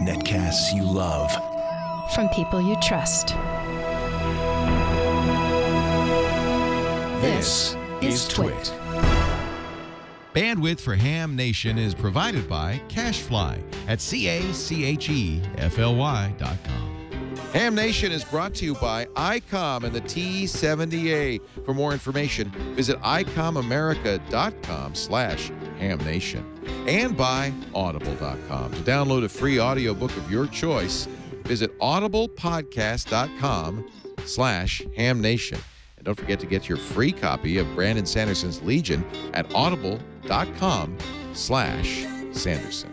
Netcasts you love. From people you trust. This is TWiT. Bandwidth for Ham Nation is provided by CashFly at CACHEFLY.com. Ham Nation is brought to you by ICOM and the T70A. For more information, visit icomamerica.com/hamnation. And by audible.com. To download a free audiobook of your choice, visit audiblepodcast.com/hamnation. And don't forget to get your free copy of Brandon Sanderson's Legion at audible.com/Sanderson.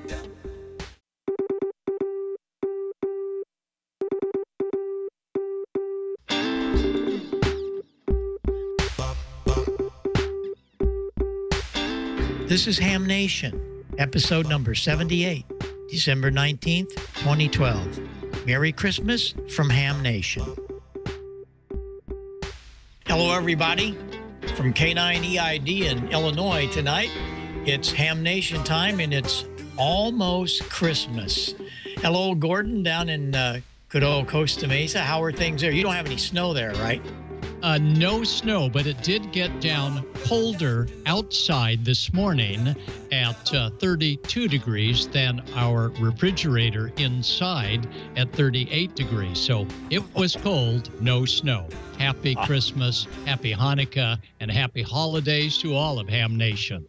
This is Ham Nation, episode number 78, December 19th, 2012. Merry Christmas from Ham Nation. Hello, everybody. From K9EID in Illinois tonight, it's Ham Nation time, and it's almost Christmas. Hello, Gordon, down in good old Costa Mesa. How are things there? You don't have any snow there, right? No snow, but it did get down colder outside this morning at 32 degrees than our refrigerator inside at 38 degrees. So it was cold, no snow. Happy Christmas, happy Hanukkah, and happy holidays to all of Ham Nation.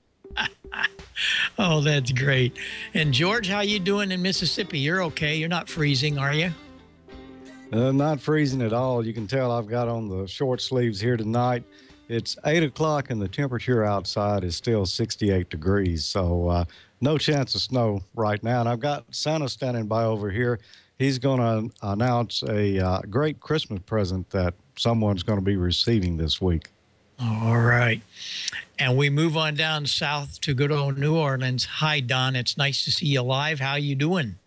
Oh, that's great. And George, how you doing in Mississippi? You're okay. You're not freezing, are you? Not freezing at all. You can tell I've got on the short sleeves here tonight. It's 8 o'clock and the temperature outside is still 68 degrees. So no chance of snow right now. And I've got Santa standing by over here. He's going to announce a great Christmas present that someone's going to be receiving this week. All right. And we move on down south to good old New Orleans. Hi, Don. It's nice to see you live. How you doing?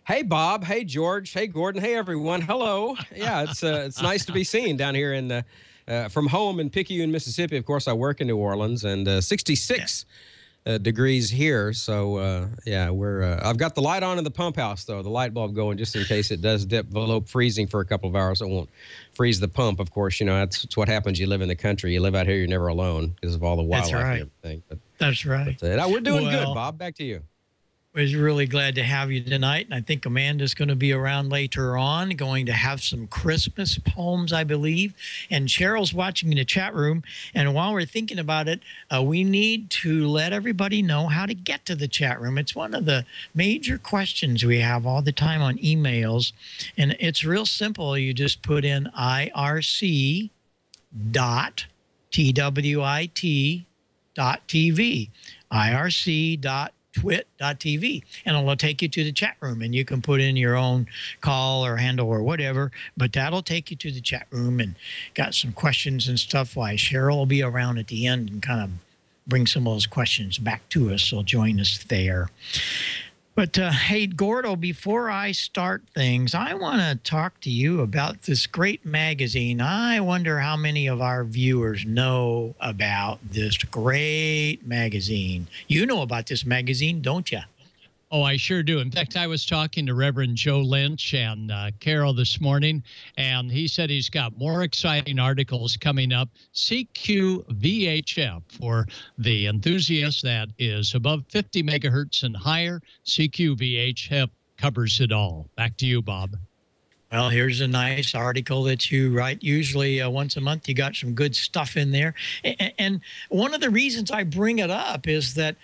Hey, Bob. Hey, George. Hey, Gordon. Hey, everyone. Hello. Yeah, it's nice to be seen down here in from home in Picayune, Mississippi. Of course, I work in New Orleans, and 66 degrees here. So, yeah, I've got the light on in the pump house, though, the light bulb going just in case it does dip below freezing for a couple of hours. It won't freeze the pump, of course. You know, that's what happens. You live in the country. You live out here, you're never alone because of all the wildlife and everything. But, that's right. But, we're doing good, Bob. Back to you. Was really glad to have you tonight, and I think Amanda's going to be around later on, going to have some Christmas poems, I believe, and Cheryl's watching in the chat room. And while we're thinking about it, we need to let everybody know how to get to the chat room. It's one of the major questions we have all the time on emails, and it's real simple. You just put in irc.twit.tv, irc.twit.tv, and it'll take you to the chat room, and you can put in your own call or handle or whatever, but that'll take you to the chat room and got some questions and stuff. Why Cheryl will be around at the end and kind of bring some of those questions back to us, so join us there. But hey, Gordo, before I start things, I want to talk to you about this great magazine. I wonder how many of our viewers know about this great magazine. You know about this magazine, don't you? Oh, I sure do. In fact, I was talking to Reverend Joe Lynch and Carol this morning, and he said he's got more exciting articles coming up. CQ VHF for the enthusiast that is above 50 megahertz and higher. CQ VHF covers it all. Back to you, Bob. Well, here's a nice article that you write. Usually once a month, you got some good stuff in there. And one of the reasons I bring it up is that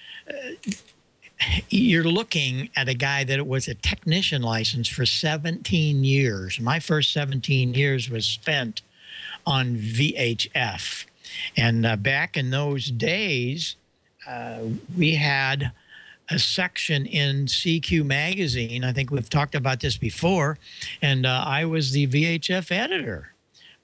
you're looking at a guy that was a technician license for 17 years. My first 17 years was spent on VHF. And back in those days, we had a section in CQ magazine. I think we've talked about this before. And I was the VHF editor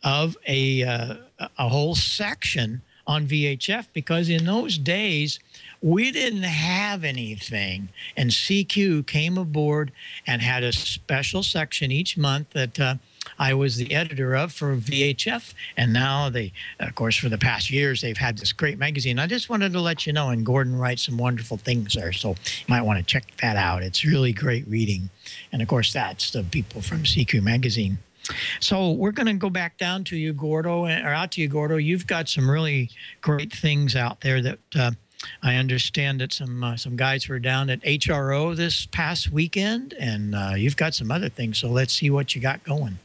of a whole section on VHF, because in those days, we didn't have anything, and CQ came aboard and had a special section each month that I was the editor of for VHF, and now they, of course, for the past years, they've had this great magazine. I just wanted to let you know, and Gordon writes some wonderful things there, so you might want to check that out. It's really great reading. And of course, that's the people from CQ Magazine. So we're going to go back down to you, Gordo, or out to you, Gordo. You've got some really great things out there that I understand that some guys were down at HRO this past weekend, and you've got some other things. So let's see what you got going.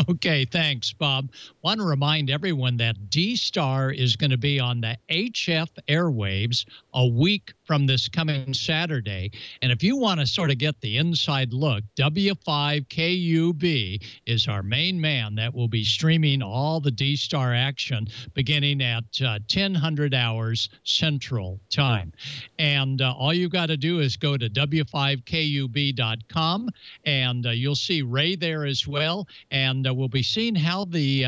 Okay, thanks, Bob. Want to remind everyone that D-Star is going to be on the HF airwaves a week from this coming Saturday. And if you want to sort of get the inside look, W5KUB is our main man that will be streaming all the D-Star action beginning at 1000 hours Central Time. And all you got to do is go to W5KUB.com, and you'll see Ray there as well. And we'll be seeing how the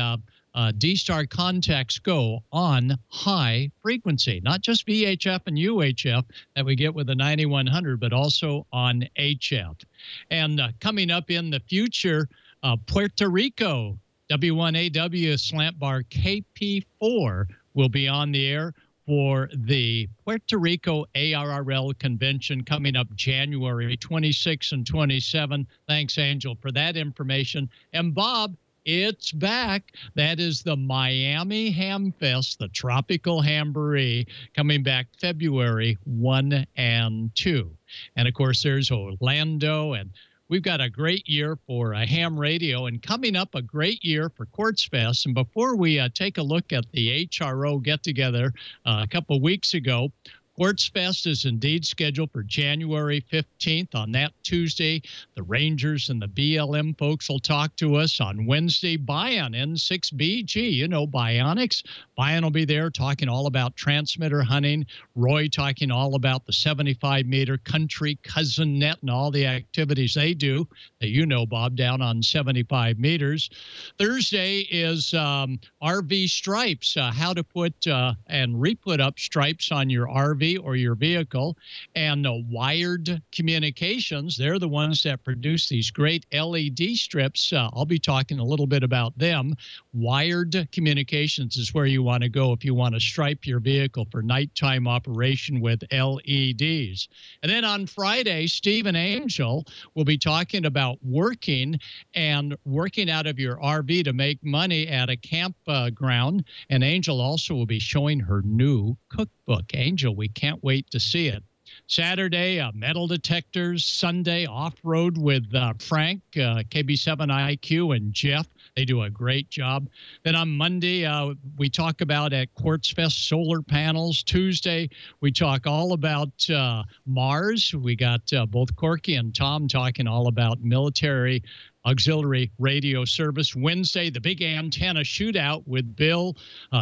D-Star contacts go on high frequency, not just VHF and UHF that we get with the 9100, but also on HF. And coming up in the future, Puerto Rico, W1AW slant bar KP4 will be on the air for the Puerto Rico ARRL convention coming up January 26 and 27. Thanks, Angel, for that information. And Bob, it's back. That is the Miami Ham Fest, the Tropical Hamboree, coming back February 1 and 2. And, of course, there's Orlando, and we've got a great year for ham radio, and coming up a great year for Quartz Fest. And before we take a look at the HRO get-together a couple weeks ago, Quartz Fest is indeed scheduled for January 15th. On that Tuesday, the Rangers and the BLM folks will talk to us. On Wednesday, Bion, N6BG, you know, Bionics. Bion will be there talking all about transmitter hunting. Roy talking all about the 75-meter country cousin net and all the activities they do that you know, Bob, down on 75 meters. Thursday is RV stripes, how to put and re-put up stripes on your RV or your vehicle. And Wired Communications, they're the ones that produce these great LED strips. I'll be talking a little bit about them. Wired Communications is where you want to go if you want to stripe your vehicle for nighttime operation with LEDs. And then on Friday, Steve and Angel will be talking about working out of your RV to make money at a campground. And Angel also will be showing her new cookbook. Angel, we can't wait to see it. Saturday, metal detectors. Sunday, off-road with Frank, KB7IQ, and Jeff. They do a great job. Then on Monday, we talk about at Quartz Fest solar panels. Tuesday, we talk all about Mars. We got both Corky and Tom talking all about military auxiliary radio service. Wednesday, the big antenna shootout with Bill.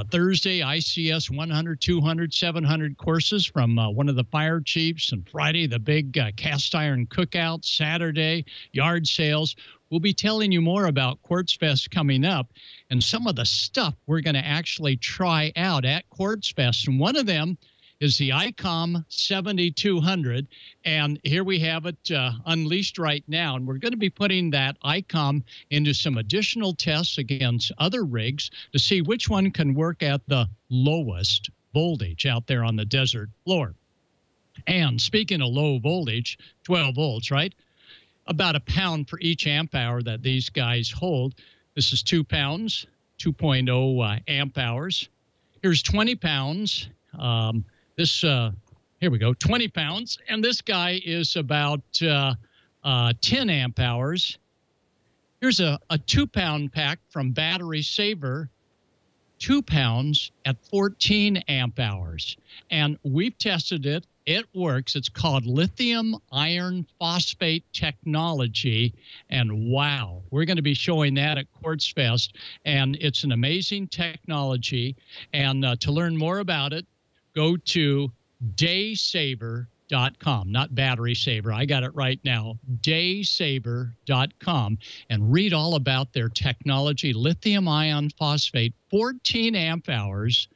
Thursday, ICS 100, 200, 700 courses from one of the fire chiefs. And Friday, the big cast iron cookout. Saturday, yard sales. We'll be telling you more about Quartz Fest coming up and some of the stuff we're going to actually try out at Quartz Fest. And one of them is the ICOM 7200, and here we have it unleashed right now, and we're going to be putting that ICOM into some additional tests against other rigs to see which one can work at the lowest voltage out there on the desert floor. And speaking of low voltage, 12 volts, right? About a pound for each amp hour that these guys hold. This is 2 pounds, 2.0 amp hours. Here's 20 pounds. Here we go, 20 pounds. And this guy is about 10 amp hours. Here's a 2-pound pack from Battery Saver, 2 pounds at 14 amp hours. And we've tested it. It works. It's called lithium iron phosphate technology. And wow, we're going to be showing that at Quartz Fest. And it's an amazing technology. And to learn more about it, go to daysaver.com, not Battery Saver. I got it right now, daysaver.com, and read all about their technology, lithium ion phosphate, 14 amp hours,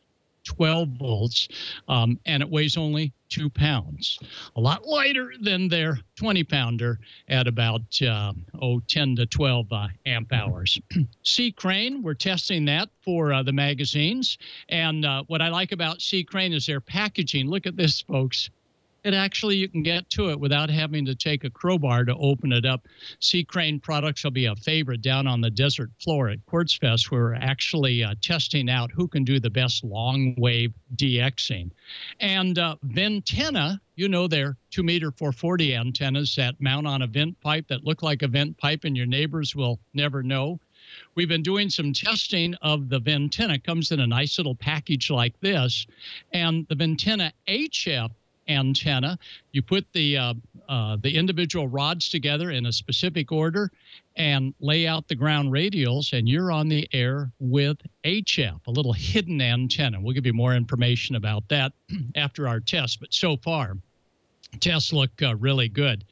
12 volts, and it weighs only 2 pounds, a lot lighter than their 20-pounder at about 10 to 12 amp hours. Sea Crane, we're testing that for the magazines. And what I like about Sea Crane is their packaging. Look at this, folks. It actually, you can get to it without having to take a crowbar to open it up. Sea Crane products will be a favorite down on the desert floor at Quartz Fest. We're actually testing out who can do the best long wave DXing. And Ventenna, you know, they're 2-meter 440 antennas that mount on a vent pipe that look like a vent pipe, and your neighbors will never know. We've been doing some testing of the Ventenna. It comes in a nice little package like this. And the Ventenna HF antenna, you put the individual rods together in a specific order and lay out the ground radials, and you're on the air with HF, a little hidden antenna. We'll give you more information about that after our test, but so far tests look really good.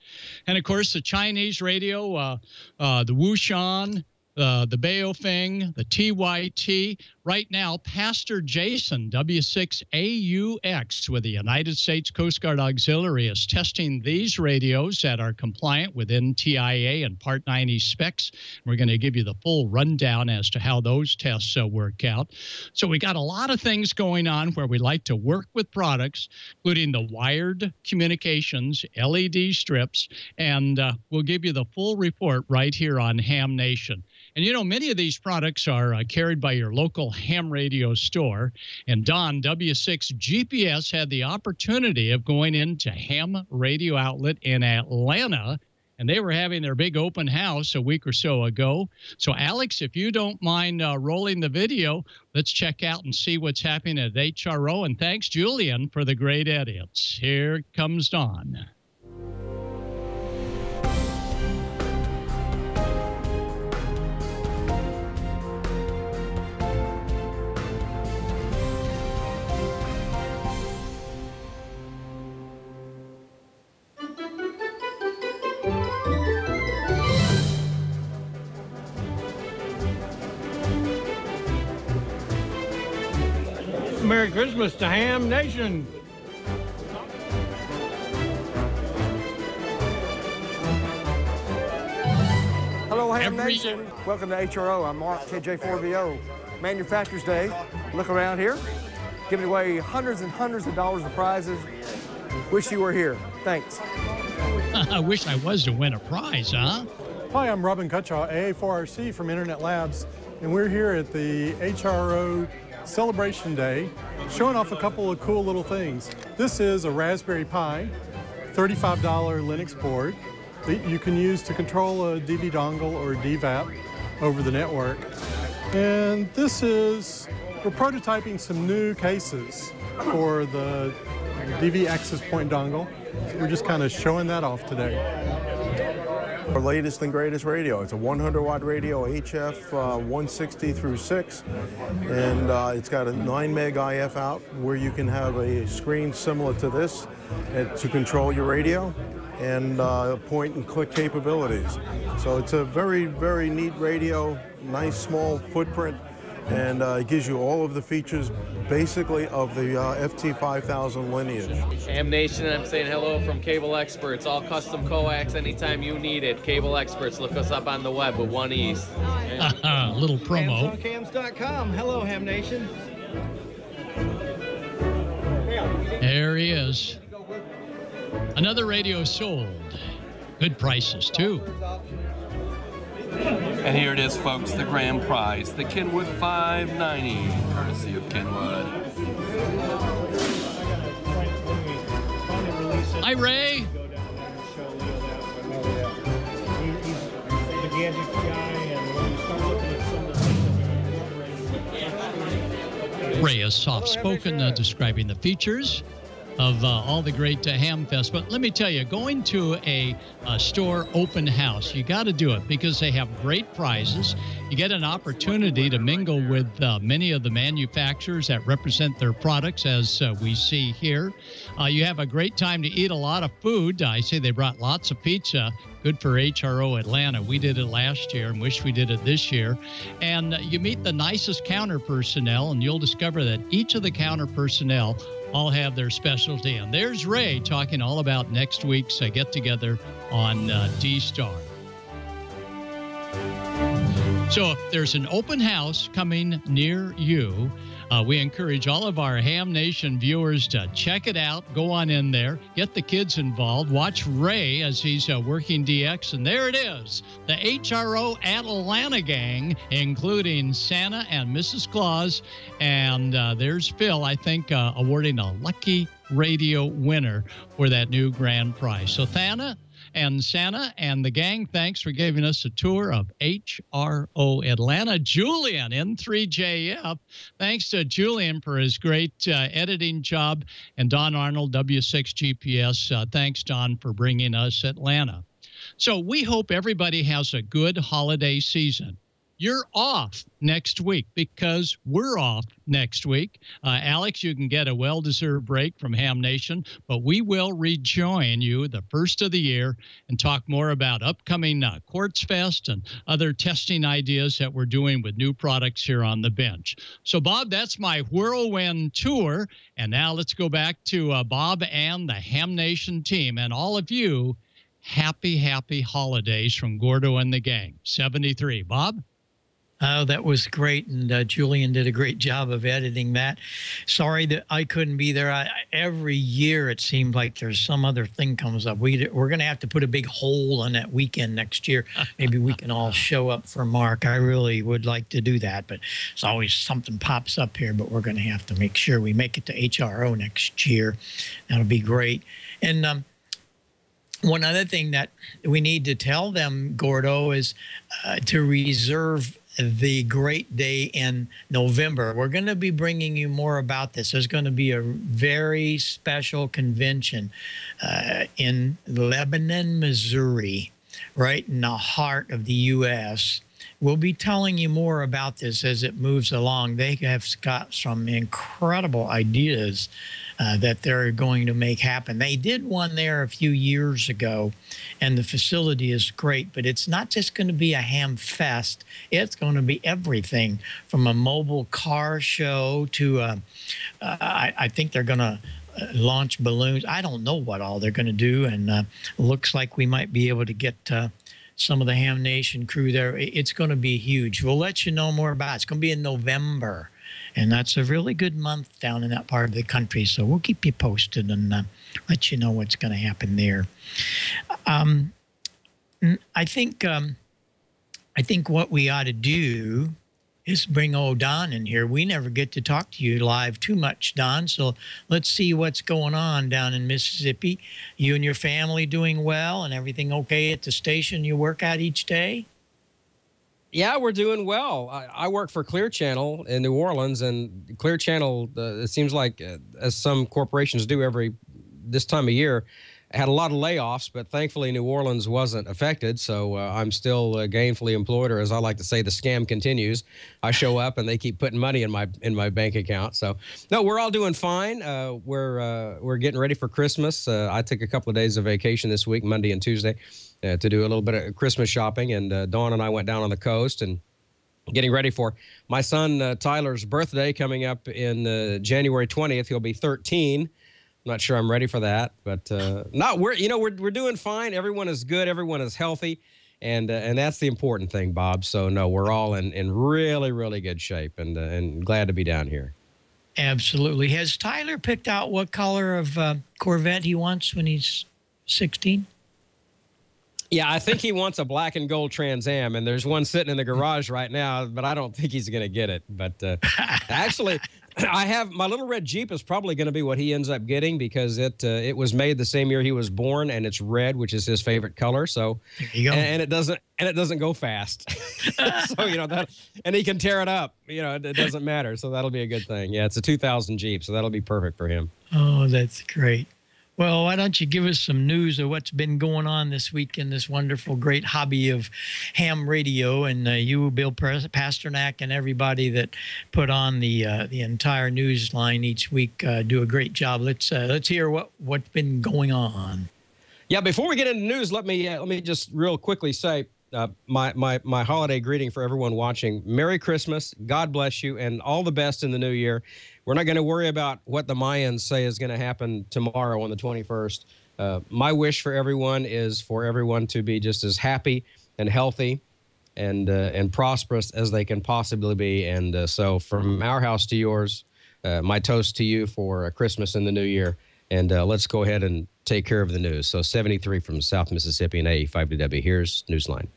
And of course the Chinese radio, the Wushan, the Baofeng, the TWiT. Right now, Pastor Jason, W6AUX, with the United States Coast Guard Auxiliary, is testing these radios that are compliant with NTIA and Part 90 specs. We're going to give you the full rundown as to how those tests work out. So we got a lot of things going on where we like to work with products, including the wired communications, LED strips, and we'll give you the full report right here on Ham Nation. And, you know, many of these products are carried by your local ham radio store. And Don, W6 GPS, had the opportunity of going into Ham Radio Outlet in Atlanta, and they were having their big open house a week or so ago. So, Alex, if you don't mind rolling the video, let's check out and see what's happening at HRO. And thanks, Julian, for the great edits. Here comes Don. Merry Christmas to Ham Nation. Hello, Ham Nation. Welcome to HRO. I'm Mark, KJ4VO. Manufacturers Day. Look around here. Giving away hundreds and hundreds of dollars of prizes. Wish you were here. Thanks. I wish I was to win a prize, huh? Hi, I'm Robin Cutchaw, AA4RC from Internet Labs, and we're here at the HRO Celebration Day, showing off a couple of cool little things. This is a Raspberry Pi, $35 Linux board that you can use to control a DV dongle or DVAP over the network. And this is, we're prototyping some new cases for the DV access point dongle. So we're just kind of showing that off today. Our latest and greatest radio. It's a 100-watt radio, HF 160 through 6, and it's got a 9 meg IF out where you can have a screen similar to this to control your radio, and point and click capabilities. So it's a very, very neat radio, nice small footprint, and it gives you all of the features basically of the FT5000 lineage. Ham Nation, I'm saying hello from Cable Experts, all custom coax anytime you need it. Cable Experts, look us up on the web with one E. Little promo. HamsOnCams.com. Hello, Ham Nation. There he is. Another radio sold. Good prices, too. And here it is, folks, the grand prize, the Kenwood 590, courtesy of Kenwood. Hi, Ray. Ray is soft-spoken, describing the features of all the great Ham Fest. But let me tell you, going to a store open house, you got to do it because they have great prizes. You get an opportunity to mingle with many of the manufacturers that represent their products, as we see here. You have a great time to eat a lot of food. I say they brought lots of pizza. Good for HRO Atlanta. We did it last year and wish we did it this year. And you meet the nicest counter personnel, and you'll discover that each of the counter personnel all have their specialty. And there's Ray talking all about next week's get-together on D-Star. So if there's an open house coming near you, we encourage all of our Ham Nation viewers to check it out. Go on in there, get the kids involved, watch Ray as he's working DX. And there it is, the HRO Atlanta gang, including Santa and Mrs. Claus. And there's Phil, I think, awarding a lucky radio winner for that new grand prize. So Santa and the gang, thanks for giving us a tour of HRO Atlanta. Julian, N3JF, thanks to Julian for his great editing job. And Don Arnold, W6GPS, thanks, Don, for bringing us Atlanta. So we hope everybody has a good holiday season. You're off next week because we're off next week. Alex, you can get a well-deserved break from Ham Nation, but we will rejoin you the first of the year and talk more about upcoming Quartz Fest and other testing ideas that we're doing with new products here on the bench. So, Bob, that's my whirlwind tour. And now let's go back to Bob and the Ham Nation team. And all of you, happy holidays from Gordo and the gang. 73. Bob? Oh, that was great, and Julian did a great job of editing that. Sorry that I couldn't be there. Every year it seems like there's some other thing comes up. We're going to have to put a big hole on that weekend next year. Maybe we can all show up for Mark. I really would like to do that, but it's always something pops up here. But we're going to have to make sure we make it to HRO next year. That'll be great. And one other thing that we need to tell them, Gordo, is to reserve the great day in November. We're going to be bringing you more about this. There's going to be a very special convention in Lebanon, Missouri, right in the heart of the U.S. We'll be telling you more about this as it moves along. They have got some incredible ideas that they're going to make happen. They did one there a few years ago, and the facility is great, but it's not just going to be a ham fest. It's going to be everything from a mobile car show to, I think they're going to launch balloons. I don't know what all they're going to do, and looks like we might be able to get some of the Ham Nation crew there. It's going to be huge. We'll let you know more about it. It's going to be in November. And that's a really good month down in that part of the country. So we'll keep you posted and let you know what's going to happen there. I think what we ought to do is bring old Don in here. We never get to talk to you live too much, Don. So let's see what's going on down in Mississippi. You and your family doing well and everything okay at the station you work at each day? Yeah, we're doing well. I work for Clear Channel in New Orleans, and Clear Channel, it seems like, as some corporations do this time of year, had a lot of layoffs, but thankfully New Orleans wasn't affected, so I'm still gainfully employed, or as I like to say, the scam continues. I show up and they keep putting money in my bank account. So no, we're all doing fine. We're getting ready for Christmas. I took a couple of days of vacation this week, Monday and Tuesday, to do a little bit of Christmas shopping, and Dawn and I went down on the coast and getting ready for my son Tyler's birthday coming up in January 20th. He'll be 13. I'm not sure I'm ready for that, but we're doing fine. Everyone is good. Everyone is healthy, and that's the important thing, Bob. So no, we're all in really, really good shape, and glad to be down here. Absolutely. Has Tyler picked out what color of Corvette he wants when he's 16? Yeah, I think he wants a black and gold Trans Am, and there's one sitting in the garage right now, but I don't think he's going to get it. But actually, I have my little red Jeep is probably going to be what he ends up getting because it was made the same year he was born, and it's red, which is his favorite color. So there you go. And it doesn't go fast. So that, and he can tear it up. It doesn't matter. So that'll be a good thing. Yeah, it's a 2000 Jeep, so that'll be perfect for him. Oh, that's great. Well, why don't you give us some news of what's been going on this week in this wonderful, great hobby of ham radio, and you, Bill Pasternak, and everybody that put on the entire news line each week do a great job. Let's hear what's been going on. Yeah, before we get into news, let me just real quickly say my holiday greeting for everyone watching. Merry Christmas. God bless you, and all the best in the new year. We're not going to worry about what the Mayans say is going to happen tomorrow on the 21st. My wish for everyone is for everyone to be just as happy and healthy and prosperous as they can possibly be. And so from our house to yours, my toast to you for Christmas and the new year. And let's go ahead and take care of the news. So 73 from South Mississippi and 85 to W. Here's Newsline.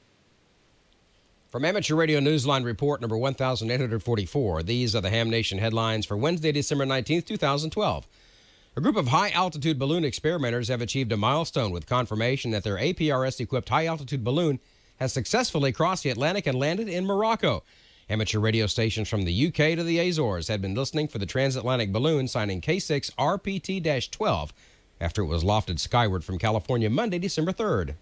From Amateur Radio Newsline Report number 1844, these are the Ham Nation headlines for Wednesday, December 19th, 2012. A group of high-altitude balloon experimenters have achieved a milestone with confirmation that their APRS-equipped high-altitude balloon has successfully crossed the Atlantic and landed in Morocco. Amateur radio stations from the UK to the Azores had been listening for the transatlantic balloon signing K6 RPT-12 after it was lofted skyward from California Monday, December 3rd.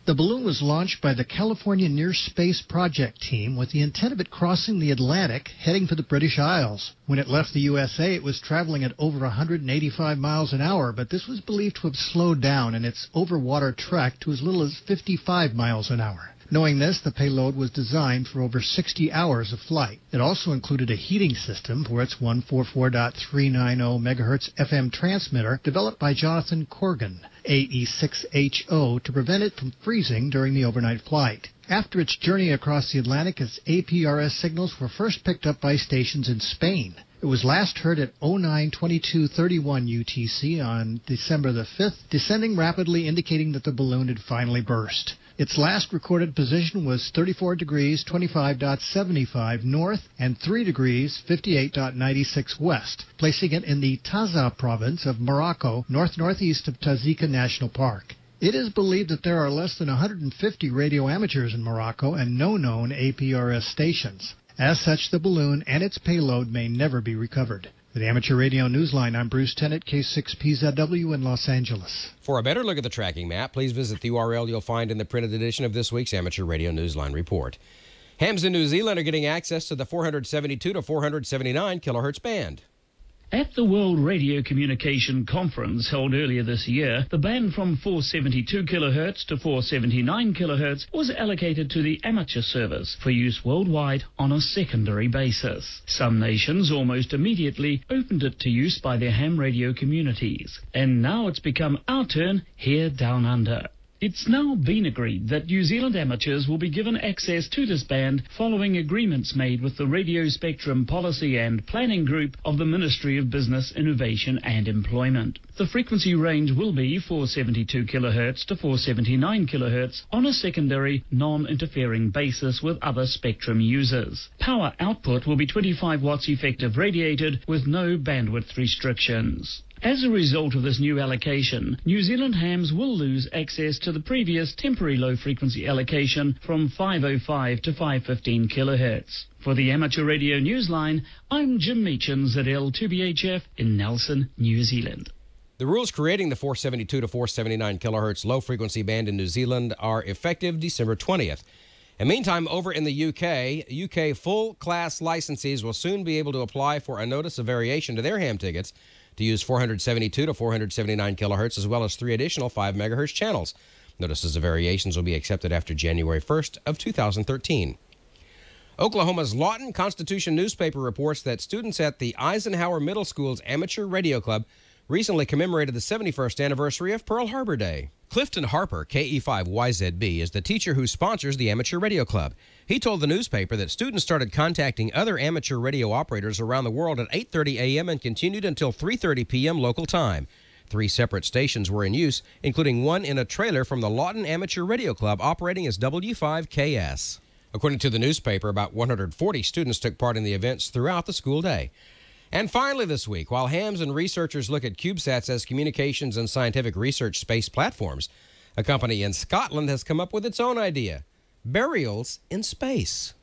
The balloon was launched by the California Near Space Project team with the intent of it crossing the Atlantic, heading for the British Isles. When it left the USA, it was traveling at over 185 miles an hour, but this was believed to have slowed down in its overwater trek to as little as 55 miles an hour. Knowing this, the payload was designed for over 60 hours of flight. It also included a heating system for its 144.390 MHz FM transmitter developed by Jonathan Corgan, AE6HO, to prevent it from freezing during the overnight flight. After its journey across the Atlantic, its APRS signals were first picked up by stations in Spain. It was last heard at 09:22:31 UTC on December the 5th, descending rapidly, indicating that the balloon had finally burst. Its last recorded position was 34 degrees 25.75 north and 3 degrees 58.96 west, placing it in the Taza province of Morocco, north-northeast of Tazika National Park. It is believed that there are less than 150 radio amateurs in Morocco and no known APRS stations. As such, the balloon and its payload may never be recovered. For the Amateur Radio Newsline, I'm Bruce Tennant, K6PZW in Los Angeles. For a better look at the tracking map, please visit the URL you'll find in the printed edition of this week's Amateur Radio Newsline Report. Hams in New Zealand are getting access to the 472 to 479 kilohertz band. At the World Radio Communication Conference held earlier this year, the band from 472 kHz to 479 kHz was allocated to the amateur service for use worldwide on a secondary basis. Some nations almost immediately opened it to use by their ham radio communities, and now it's become our turn here down under. It's now been agreed that New Zealand amateurs will be given access to this band following agreements made with the Radio Spectrum Policy and Planning Group of the Ministry of Business, Innovation and Employment. The frequency range will be 472 kHz to 479 kHz on a secondary, non-interfering basis with other spectrum users. Power output will be 25 watts effective radiated with no bandwidth restrictions. As a result of this new allocation, New Zealand hams will lose access to the previous temporary low-frequency allocation from 505 to 515 kHz. For the Amateur Radio Newsline, I'm Jim Meachins at L2BHF in Nelson, New Zealand. The rules creating the 472 to 479 kilohertz low-frequency band in New Zealand are effective December 20th. And meantime, over in the UK full-class licensees will soon be able to apply for a notice of variation to their ham tickets to use 472 to 479 kilohertz as well as 3 additional 5 megahertz channels. Notices of variations will be accepted after January 1st of 2013. Oklahoma's Lawton Constitution newspaper reports that students at the Eisenhower Middle School's Amateur Radio Club recently commemorated the 71st anniversary of Pearl Harbor Day. Clifton Harper, KE5YZB, is the teacher who sponsors the Amateur Radio Club. He told the newspaper that students started contacting other amateur radio operators around the world at 8:30 a.m. and continued until 3:30 p.m. local time. 3 separate stations were in use, including one in a trailer from the Lawton Amateur Radio Club operating as W5KS. According to the newspaper, about 140 students took part in the events throughout the school day. And finally this week, while hams and researchers look at CubeSats as communications and scientific research space platforms, a company in Scotland has come up with its own idea: burials in space.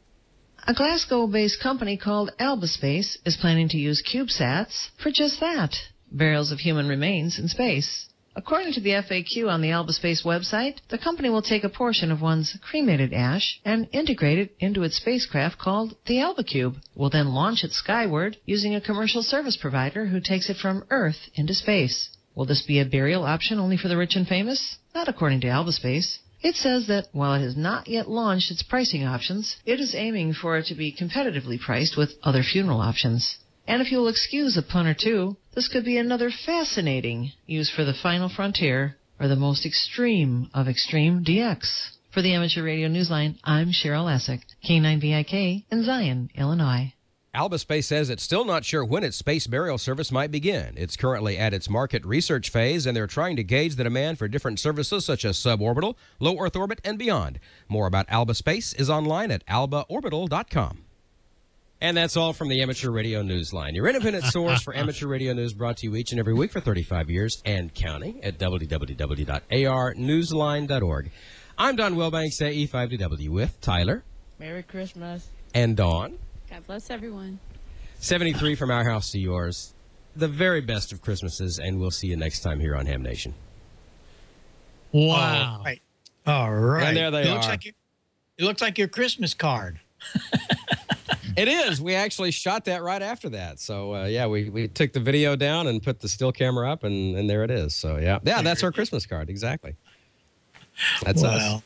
A Glasgow-based company called Albaspace is planning to use CubeSats for just that, burials of human remains in space. According to the FAQ on the Albaspace website, the company will take a portion of one's cremated ash and integrate it into its spacecraft called the AlbaCube. It will then launch it skyward using a commercial service provider who takes it from Earth into space. Will this be a burial option only for the rich and famous? Not according to Albaspace. It says that while it has not yet launched its pricing options, it is aiming for it to be competitively priced with other funeral options. And if you'll excuse a pun or two, this could be another fascinating use for the final frontier, or the most extreme of extreme DX. For the Amateur Radio Newsline, I'm Cheryl Lasek, K9VIK in Zion, Illinois. Albaspace says it's still not sure when its space burial service might begin. It's currently at its market research phase, and they're trying to gauge the demand for different services such as suborbital, low Earth orbit, and beyond. More about Albaspace is online at albaorbital.com. And that's all from the Amateur Radio Newsline, your independent source for amateur radio news, brought to you each and every week for 35 years and counting at www.arnewsline.org. I'm Don Wilbanks, AE5DW, with Tyler. Merry Christmas. And Dawn. God bless everyone. 73 from our house to yours. The very best of Christmases, and we'll see you next time here on Ham Nation. Wow. All right. All right. And there they are. It looks like your Christmas card. It is. We actually shot that right after that. So, yeah, we took the video down and put the still camera up, and there it is. So, yeah. Yeah, that's our Christmas card. Exactly. That's us.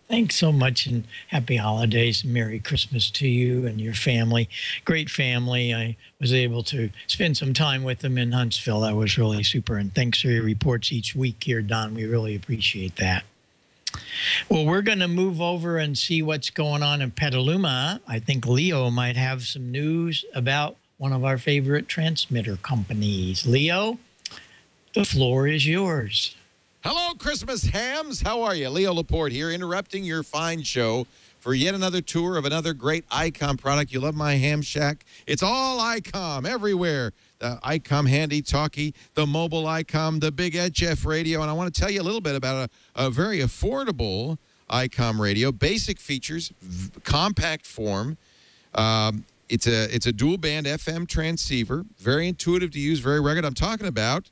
Thanks so much, and happy holidays, and Merry Christmas to you and your family. Great family. I was able to spend some time with them in Huntsville. That was really super, and thanks for your reports each week here, Don. We really appreciate that. Well, we're going to move over and see what's going on in Petaluma. I think Leo might have some news about one of our favorite transmitter companies. Leo, the floor is yours. Hello, Christmas hams. How are you? Leo Laporte here, interrupting your fine show for yet another tour of another great ICOM product. You love my ham shack? It's all ICOM everywhere. The ICOM Handy Talkie, the mobile ICOM, the big HF radio. And I want to tell you a little bit about a very affordable ICOM radio. Basic features, compact form. It's a dual-band FM transceiver. Very intuitive to use, very rugged. I'm talking about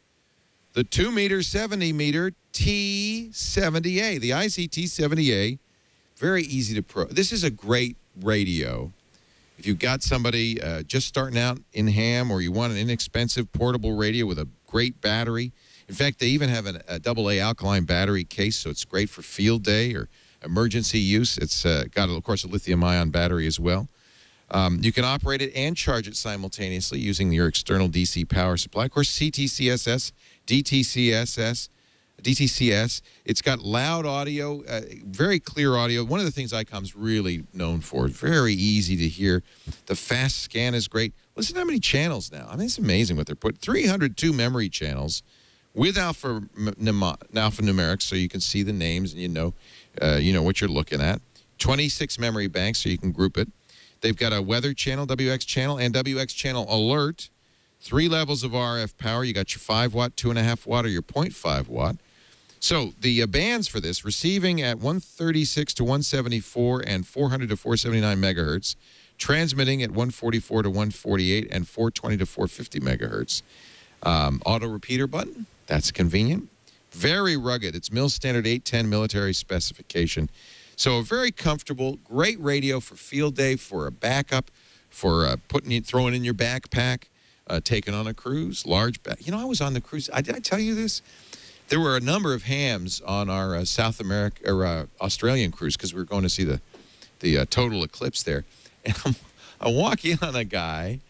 the 2-meter, 70-meter T70A, the ICT70A. Very easy to pro. This is a great radio. If you've got somebody just starting out in ham, or you want an inexpensive portable radio with a great battery. In fact, they even have a AA alkaline battery case, so it's great for field day or emergency use. It's got, of course, a lithium-ion battery as well. You can operate it and charge it simultaneously using your external DC power supply. Of course, CTCSS, DTCS. It's got loud audio, very clear audio. One of the things ICOM's really known for, very easy to hear. The fast scan is great. Listen to how many channels now. I mean, it's amazing what they're putting. 302 memory channels with alphanumeric, so you can see the names and you know what you're looking at. 26 memory banks, so you can group it. They've got a weather channel, WX channel, and WX channel alert. 3 levels of RF power. You got your 5-watt, 2.5 watt, or your 0.5 watt. So the bands for this, receiving at 136 to 174 and 400 to 479 megahertz, transmitting at 144 to 148 and 420 to 450 megahertz. Auto repeater button, that's convenient. Very rugged. It's mil standard 810 military specification. So a very comfortable, great radio for field day, for a backup, for throwing in your backpack, taking on a cruise, large back. You know, I was on the cruise. Did I tell you this? There were a number of hams on our South America or Australian cruise because we were going to see the total eclipse there. And I walk in on a guy.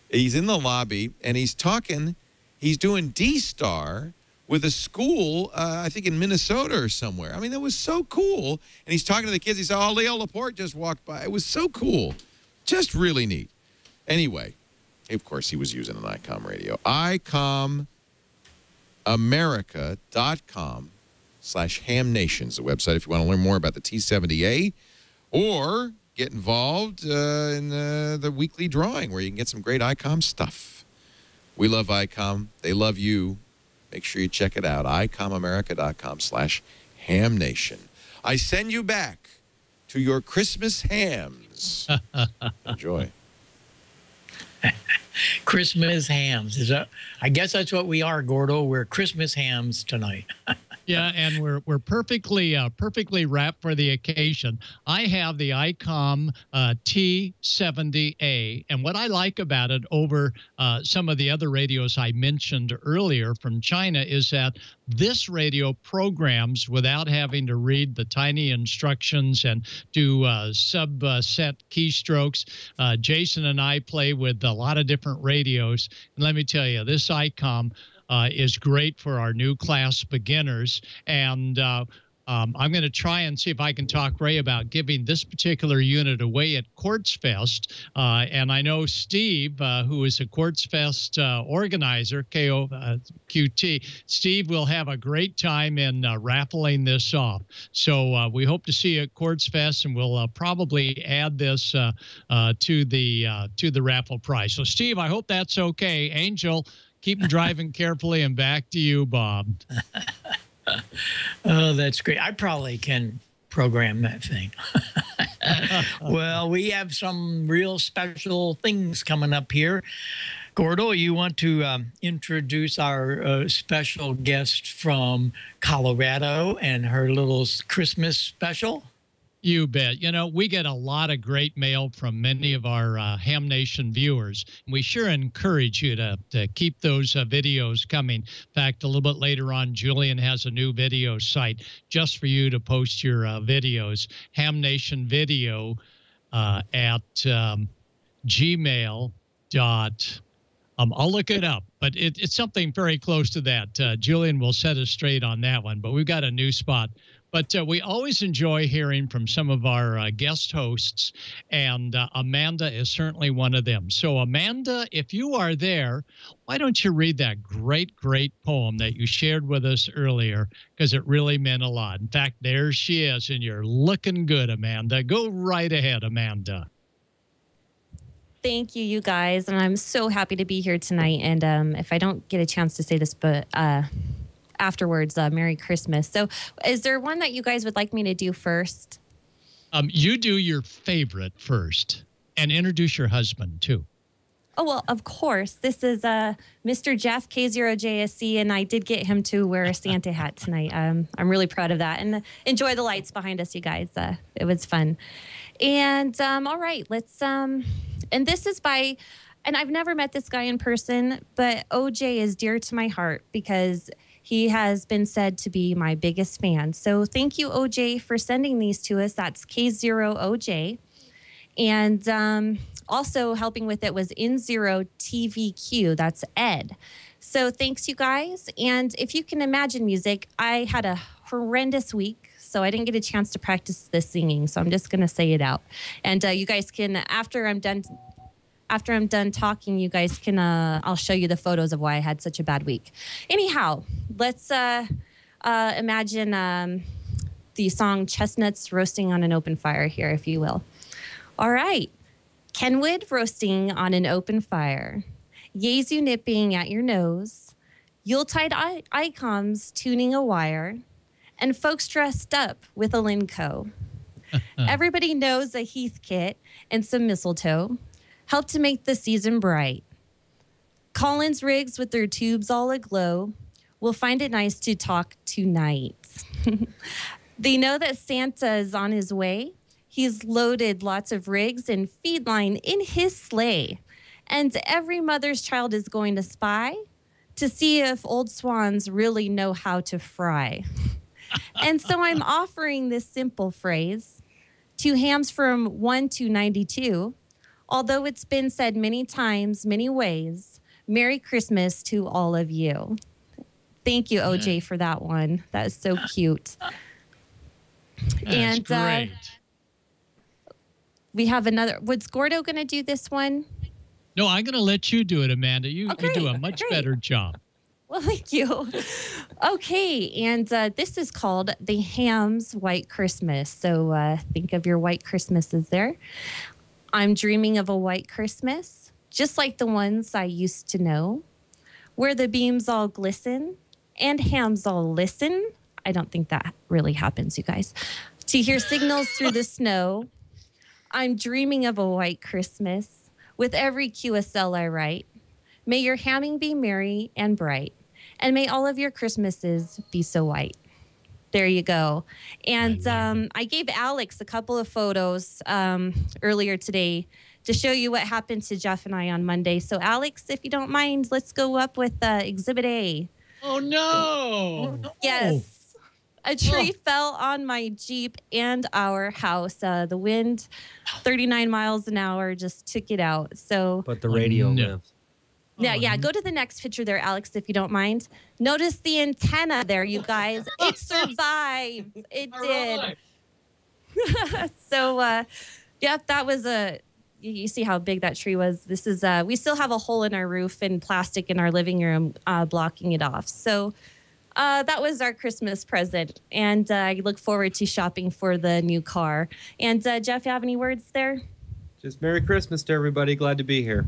He's in the lobby and he's talking. He's doing D-Star with a school, I think in Minnesota or somewhere. I mean, that was so cool. And he's talking to the kids. He said, "Oh, Leo Laporte just walked by." It was so cool. Just really neat. Anyway, of course, he was using an ICOM radio. ICOMAmerica.com/hamnation is the website if you want to learn more about the T70A or get involved in the weekly drawing where you can get some great ICOM stuff. We love ICOM. They love you. Make sure you check it out. ICOMAmerica.com/hamnation. I send you back to your Christmas hams. Enjoy. Christmas hams. I guess that's what we are, Gordo. We're Christmas hams tonight. Yeah, and we're perfectly wrapped for the occasion. I have the ICOM T70A, and what I like about it over some of the other radios I mentioned earlier from China is that this radio programs without having to read the tiny instructions and do subset keystrokes. Jason and I play with a lot of different radios, and let me tell you, this ICOM is great for our new class beginners. And I'm going to try and see if I can talk Ray about giving this particular unit away at Quartz Fest. And I know Steve, who is a Quartz Fest organizer, QT, Steve will have a great time in raffling this off. So we hope to see you at Quartz Fest, and we'll probably add this to the raffle prize. So Steve, I hope that's okay. Angel, keep driving carefully, and back to you, Bob. Oh, that's great. I probably can program that thing. Well, we have some real special things coming up here. Gordo, you want to introduce our special guest from Colorado and her little Christmas special? You bet. You know, we get a lot of great mail from many of our Ham Nation viewers. We sure encourage you to keep those videos coming. In fact, a little bit later on, Julian has a new video site just for you to post your videos. Ham Nation Video at gmail. I'll look it up, but it's something very close to that. Julian will set us straight on that one, but we've got a new spot. But we always enjoy hearing from some of our guest hosts, and Amanda is certainly one of them. So, Amanda, if you are there, why don't you read that great poem that you shared with us earlier, because it really meant a lot. In fact, there she is, and you're looking good, Amanda. Go right ahead, Amanda. Thank you, you guys, and I'm so happy to be here tonight. And if I don't get a chance to say this, but afterwards, Merry Christmas. So is there one that you guys would like me to do first? You do your favorite first, and introduce your husband too. Oh, well, of course. This is Mr. Jeff K0JSC, and I did get him to wear a Santa hat tonight. I'm really proud of that. And enjoy the lights behind us, you guys. It was fun. And all right, let's and this is by, and I've never met this guy in person, but OJ is dear to my heart because he has been said to be my biggest fan. So thank you, OJ, for sending these to us. That's K0OJ. And also helping with it was N0TVQ. That's Ed. So thanks, you guys. And if you can imagine music, I had a horrendous week, so I didn't get a chance to practice the singing. So I'm just going to say it out. And you guys can, after I'm done talking, you guys can, I'll show you the photos of why I had such a bad week. Anyhow, let's imagine the song Chestnuts Roasting on an Open Fire here, if you will. All right. Kenwood roasting on an open fire. Yezu nipping at your nose. Yuletide icons tuning a wire. And folks dressed up with a Linco. Everybody knows a Heath kit and some mistletoe help to make the season bright. Collins rigs with their tubes all aglow will find it nice to talk tonight. They know that Santa is on his way. He's loaded lots of rigs and feed line in his sleigh. And every mother's child is going to spy to see if old swans really know how to fry. And so I'm offering this simple phrase to hams from 1 to 92. Although it's been said many times, many ways, Merry Christmas to all of you. Thank you, OJ, for that one. That is so cute. That's great. We have another. Was Gordo going to do this one? No, I'm going to let you do it, Amanda. You do a much better job. Well, thank you. Okay, and this is called The Ham's White Christmas. So think of your white Christmases there. I'm dreaming of a white Christmas, just like the ones I used to know, where the beams all glisten and hams all listen. I don't think that really happens, you guys. To hear signals through the snow. I'm dreaming of a white Christmas with every QSL I write. May your hamming be merry and bright, and may all of your Christmases be so white. There you go. And I gave Alex a couple of photos earlier today to show you what happened to Jeff and I on Monday. So, Alex, if you don't mind, let's go up with Exhibit A. Oh, no. Yes. A tree fell on my Jeep and our house. The wind, 39 miles an hour, just took it out. So, But the radio lives. Yeah. Go to the next picture there, Alex, if you don't mind. Notice the antenna there, you guys. It survived. It did. So, that was you see how big that tree was. This is, we still have a hole in our roof and plastic in our living room blocking it off. So, that was our Christmas present. And I look forward to shopping for the new car. And, Jeff, you have any words there? Just Merry Christmas to everybody. Glad to be here.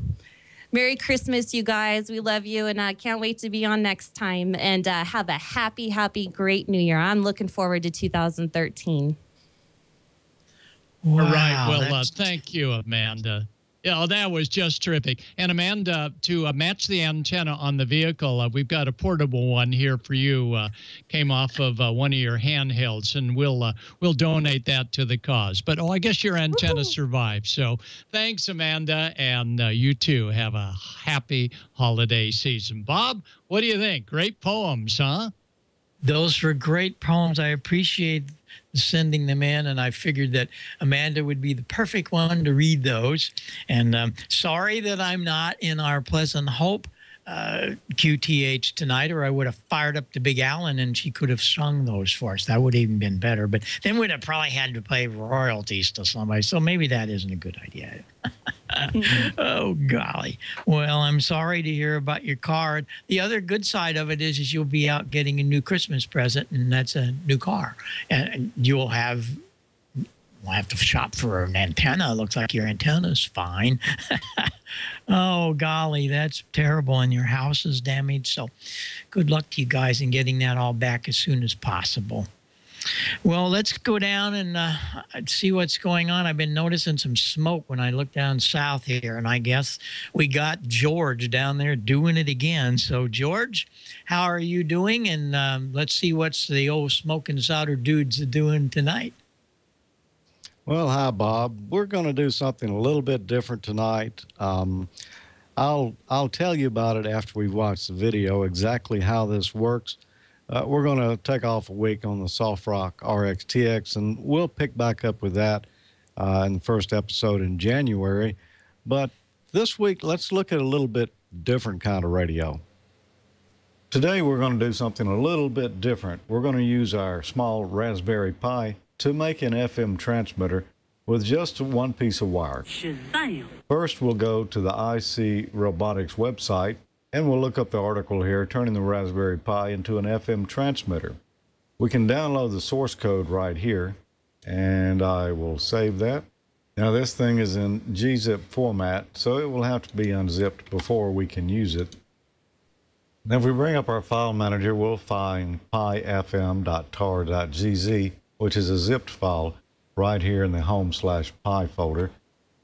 Merry Christmas, you guys. We love you, and can't wait to be on next time. And have a happy, great New Year. I'm looking forward to 2013. Wow, all right. Well, thank you, Amanda. Yeah, that was just terrific. And Amanda, to match the antenna on the vehicle, we've got a portable one here for you. Came off of one of your handhelds, and we'll donate that to the cause. But I guess your antenna survived. So thanks, Amanda, and you too have a happy holiday season. Bob, what do you think? Great poems, huh? Those were great poems. I appreciate sending them in, and I figured that Amanda would be the perfect one to read those. And sorry that I'm not in our Pleasant Hope QTH tonight, or I would have fired up the Big Allen and she could have sung those for us. That would have even been better. But then we'd have probably had to pay royalties to somebody. So maybe that isn't a good idea. Oh, golly. Well, I'm sorry to hear about your car. The other good side of it is you'll be out getting a new Christmas present, and that's a new car. And we'll have to shop for an antenna. It looks like your antenna's fine. Oh, golly, that's terrible. And your house is damaged. So good luck to you guys in getting that all back as soon as possible. Well, let's go down and see what's going on. I've been noticing some smoke when I look down south here, and I guess we got George down there doing it again. So, George, how are you doing? And let's see what's the old smoking solder dudes doing tonight. Well, hi, Bob. We're going to do something a little bit different tonight. I'll tell you about it after we've watched the video, exactly how this works. We're going to take off a week on the Soft Rock RXTX, and we'll pick back up with that in the first episode in January. But this week, let's look at a little bit different kind of radio. Today, we're going to do something a little bit different. We're going to use our small Raspberry Pi to make an FM transmitter with just one piece of wire. First, we'll go to the IC Robotics website, and we'll look up the article here, turning the Raspberry Pi into an FM transmitter. We can download the source code right here, and I will save that. Now, this thing is in gzip format, so it will have to be unzipped before we can use it. Now, if we bring up our file manager, we'll find pifm.tar.gz, which is a zipped file right here in the home/pi folder.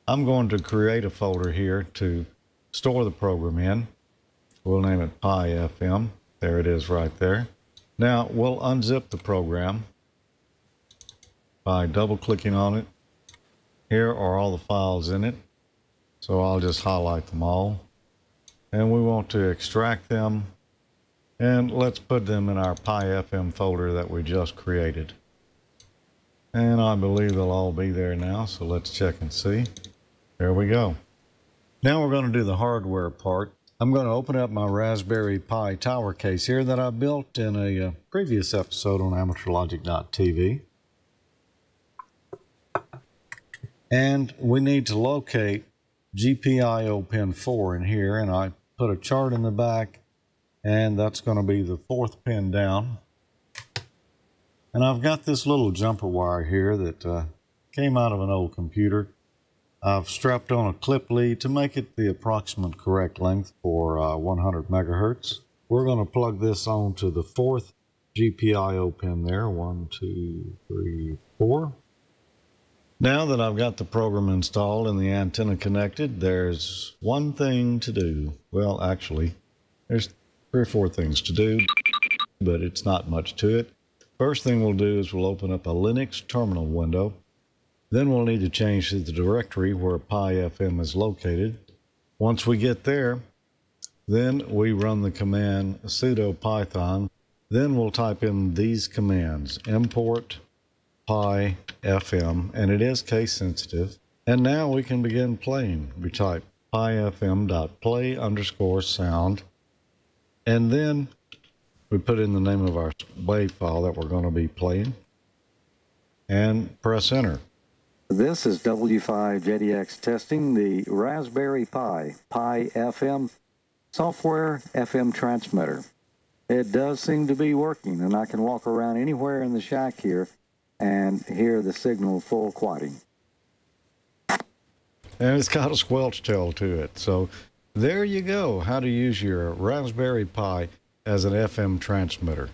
I'm going to create a folder here to store the program in. We'll name it PiFM. There it is right there. Now, we'll unzip the program by double-clicking on it. Here are all the files in it. So I'll just highlight them all. And we want to extract them. And let's put them in our PiFM folder that we just created. And I believe they'll all be there now, so let's check and see. There we go. Now we're going to do the hardware part. I'm going to open up my Raspberry Pi tower case here that I built in a previous episode on amateurlogic.tv. And we need to locate GPIO pin 4 in here, and I put a chart in the back, and that's going to be the 4th pin down. And I've got this little jumper wire here that came out of an old computer. I've strapped on a clip lead to make it the approximate correct length for 100 megahertz. We're going to plug this on to the 4th GPIO pin there. 1, 2, 3, 4. Now that I've got the program installed and the antenna connected, there's one thing to do. Well, actually, there's 3 or 4 things to do, but it's not much to it. First thing we'll do is we'll open up a Linux terminal window. Then we'll need to change to the directory where Pi FM is located. Once we get there, then we run the command sudo python. Then we'll type in these commands: import Pi FM, and it is case sensitive. And now we can begin playing. We type pifm.play_sound, and then we put in the name of our WAV file that we're going to be playing and press enter. This is W5JDX testing the Raspberry Pi FM software FM transmitter. It does seem to be working, and I can walk around anywhere in the shack here and hear the signal full quieting. And it's got a squelch tail to it. So there you go, how to use your Raspberry Pi as an FM transmitter.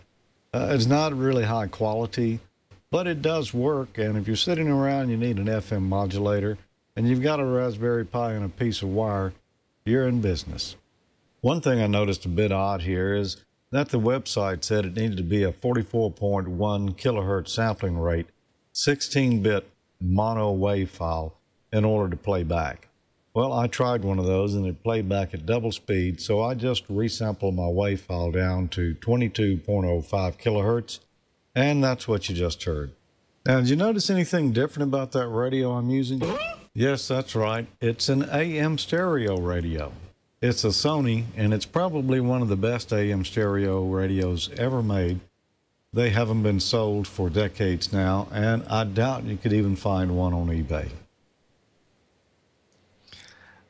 It's not really high quality, but it does work. And if you're sitting around, you need an FM modulator, and you've got a Raspberry Pi and a piece of wire, you're in business. One thing I noticed a bit odd here is that the website said it needed to be a 44.1 kilohertz sampling rate, 16-bit mono wave file in order to play back. Well, I tried one of those and it played back at double speed, so I just resampled my wave file down to 22.05 kilohertz, and that's what you just heard. Now, did you notice anything different about that radio I'm using? Yes, that's right. It's an AM stereo radio. It's a Sony, and it's probably one of the best AM stereo radios ever made. They haven't been sold for decades now, and I doubt you could even find one on eBay.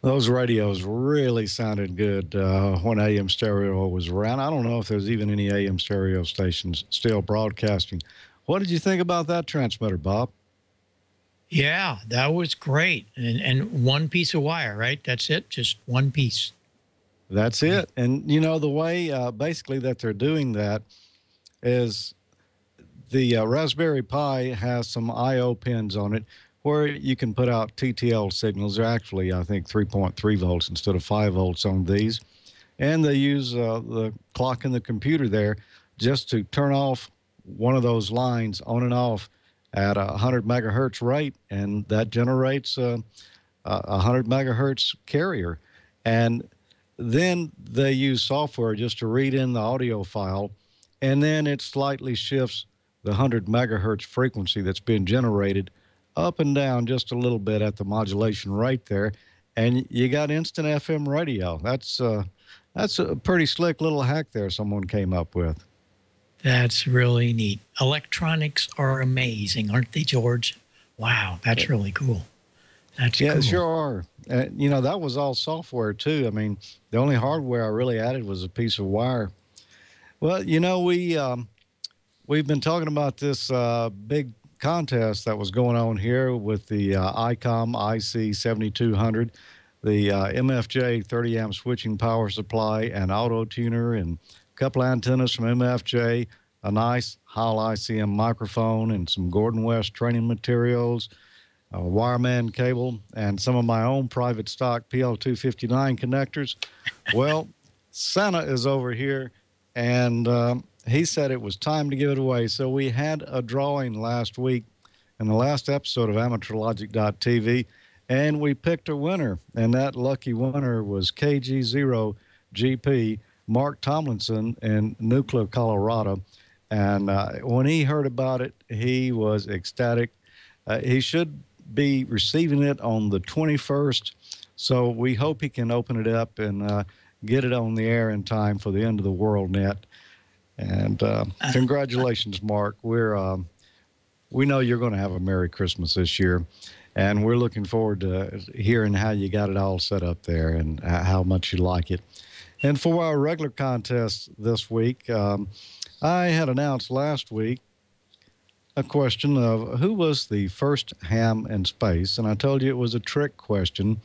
Those radios really sounded good when AM stereo was around. I don't know if there's even any AM stereo stations still broadcasting. What did you think about that transmitter, Bob? Yeah, that was great. And one piece of wire, right? That's it? Just one piece. That's it. And, you know, the way basically that they're doing that is the Raspberry Pi has some I/O pins on it where you can put out TTL signals. They're actually, I think, 3.3 volts instead of 5 volts on these. And they use the clock in the computer there just to turn off one of those lines on and off at a 100 megahertz rate, and that generates a 100 megahertz carrier. And then they use software just to read in the audio file, and then it slightly shifts the 100 megahertz frequency that's being generated up and down just a little bit at the modulation rate there, and you got instant FM radio. That's a pretty slick little hack there someone came up with. That's really neat. Electronics are amazing, aren't they, George? Wow, that's really cool. That's cool. Yeah, sure are. You know, that was all software, too. I mean, the only hardware I really added was a piece of wire. Well, you know, we've been talking about this big contest that was going on here with the ICOM IC7200, the MFJ 30 amp switching power supply and auto tuner, and a couple antennas from MFJ, a nice Heil ICM microphone, and some Gordon West training materials, a wireman cable, and some of my own private stock PL259 connectors. Well, Santa is over here, and he said it was time to give it away. So we had a drawing last week in the last episode of AmateurLogic.tv, and we picked a winner, and that lucky winner was KG0GP, Mark Tomlinson in Nuclear, Colorado. And when he heard about it, he was ecstatic. He should be receiving it on the 21st, so we hope he can open it up and get it on the air in time for the end of the world net. And congratulations, Mark. We know you're going to have a Merry Christmas this year, and we're looking forward to hearing how you got it all set up there and how much you like it. And for our regular contest this week, I had announced last week a question of who was the first ham in space, and I told you it was a trick question.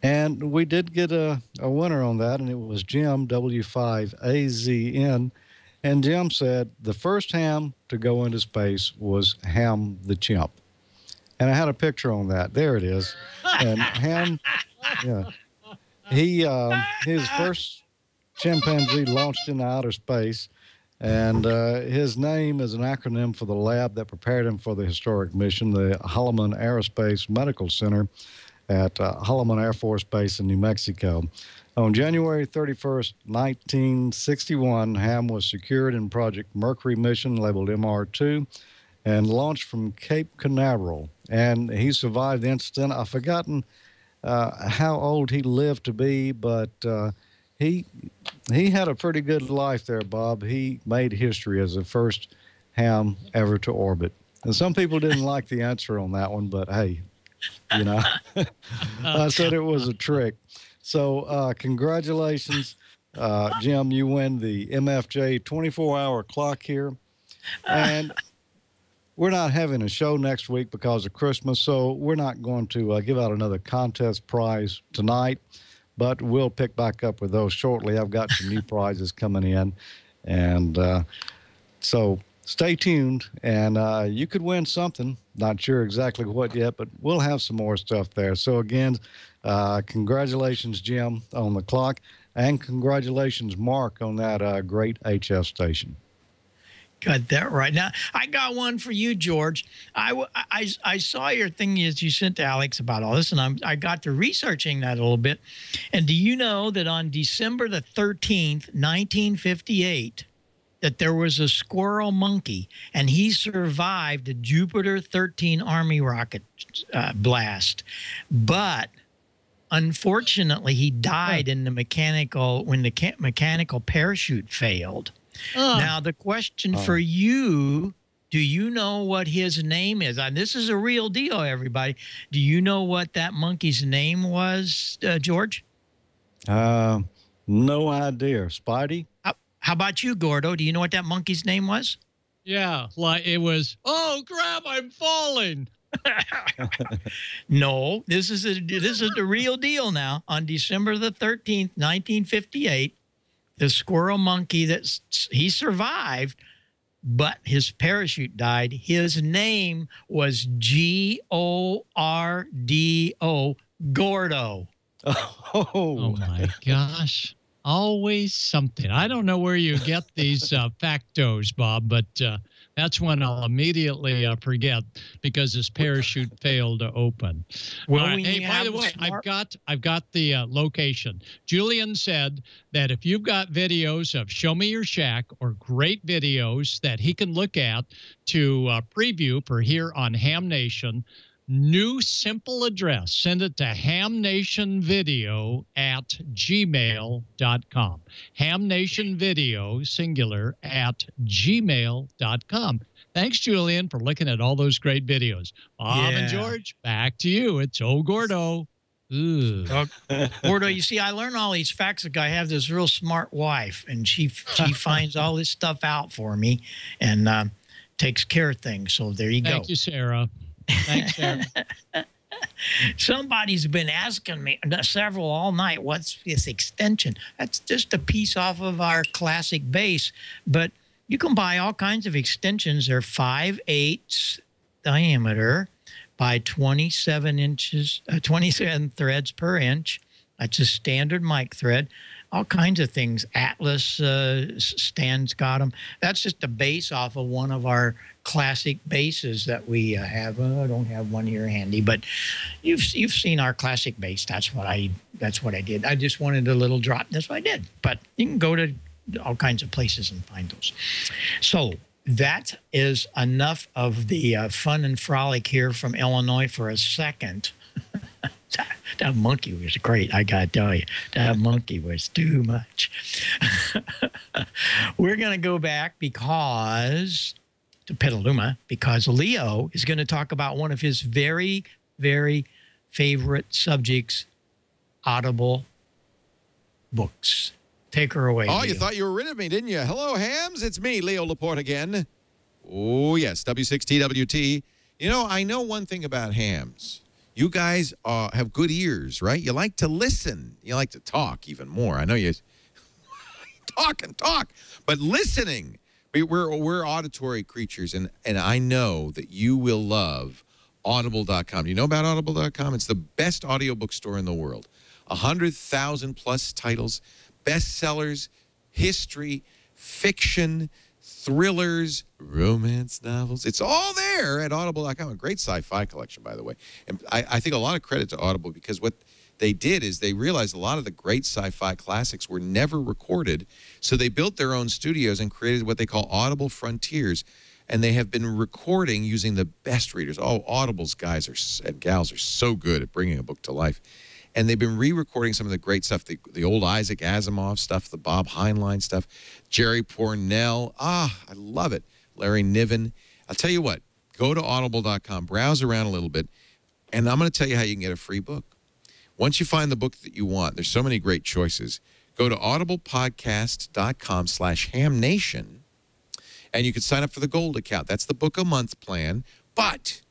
And we did get a winner on that, and it was Jim, W5AZN. And Jim said the first ham to go into space was Ham the chimp. And I had a picture on that. There it is. And Ham, yeah, his first chimpanzee launched into outer space. And his name is an acronym for the lab that prepared him for the historic mission, the Holloman Aerospace Medical Center at Holloman Air Force Base in New Mexico. On January 31st, 1961, Ham was secured in Project Mercury mission, labeled MR2, and launched from Cape Canaveral. And he survived the incident. I've forgotten how old he lived to be, but he had a pretty good life there, Bob. He made history as the first ham ever to orbit. And some people didn't like the answer on that one, but hey, you know, I said it was a trick. So congratulations, Jim. You win the MFJ 24-hour clock here. And we're not having a show next week because of Christmas, so we're not going to give out another contest prize tonight, but we'll pick back up with those shortly. I've got some new prizes coming in, and so stay tuned, and you could win something. Not sure exactly what yet, but we'll have some more stuff there. So again, congratulations, Jim, on the clock, and congratulations, Mark, on that great HF station. Got that right. Now, I got one for you, George. I saw your thing as you sent to Alex about all this, and I got to researching that a little bit. And do you know that on December the 13th, 1958, that there was a squirrel monkey, and he survived the Jupiter 13 Army rocket blast. But unfortunately, he died in the mechanical parachute failed. Now, the question for you, do you know what his name is? And this is a real deal, everybody. Do you know what that monkey's name was, George? No idea. Spidey? How about you, Gordo? Do you know what that monkey's name was? Yeah, like it was, oh, crap, I'm falling. No, this is the real deal now. On December the 13th, 1958, the squirrel monkey he survived, but his parachute died. His name was Gordo, Gordo. Oh my gosh. Always something. I don't know where you get these factos, Bob, but that's one I'll immediately forget because his parachute failed to open. Well, hey, by the way, I've got the location. Julian said that if you've got videos of Show Me Your Shack or great videos that he can look at to preview for here on Ham Nation, new simple address. Send it to hamnationvideo@gmail.com. Hamnationvideo, singular, @gmail.com. Thanks, Julian, for looking at all those great videos. Bob and George, back to you. It's old Gordo. Gordo, you see, I learned all these facts. I have this real smart wife, and she finds all this stuff out for me and takes care of things. So there you go. Thank you, Sarah. Thanks, Sarah. Somebody's been asking me several all night, what's this extension? That's just a piece off of our classic bass. But you can buy all kinds of extensions. They're 5/8 diameter by 27 inches, 27 threads per inch. That's a standard mic thread. All kinds of things. Atlas stands got them. That's just a bass off of one of our classic basses that we have. I don't have one here handy, but you've seen our classic bass. That's what I did. I just wanted a little drop. That's what I did. But you can go to all kinds of places and find those. So that is enough of the fun and frolic here from Illinois for a second. That monkey was great, I got to tell you. That monkey was too much. We're going to go back to Petaluma, because Leo is going to talk about one of his very, very favorite subjects, Audible books. Take her away, Oh, Leo. you thought you were rid of me, didn't you? Hello, hams. It's me, Leo Laporte again. Oh, yes, W6TWT. You know, I know one thing about hams. You guys have good ears, right? You like to listen. You like to talk even more. I know you talk and talk, but listening. We're auditory creatures, and I know that you will love Audible.com. Do you know about Audible.com? It's the best audiobook store in the world. 100,000 plus titles, bestsellers, history, fiction, thrillers, romance novels. It's all there at audible.com. A great sci-fi collection, by the way. And I think a lot of credit to Audible, because what they did is they realized a lot of the great sci-fi classics were never recorded. So they built their own studios and created what they call Audible Frontiers. And they have been recording using the best readers. Oh, Audible's guys and gals are so good at bringing a book to life. And they've been re-recording some of the great stuff, the old Isaac Asimov stuff, the Bob Heinlein stuff, Jerry Pournelle. I love it. Larry Niven. I'll tell you what, go to audible.com, browse around a little bit, and I'm going to tell you how you can get a free book. Once you find the book that you want, there's so many great choices. Go to audiblepodcast.com/hamnation, and you can sign up for the gold account. That's the book a month plan. But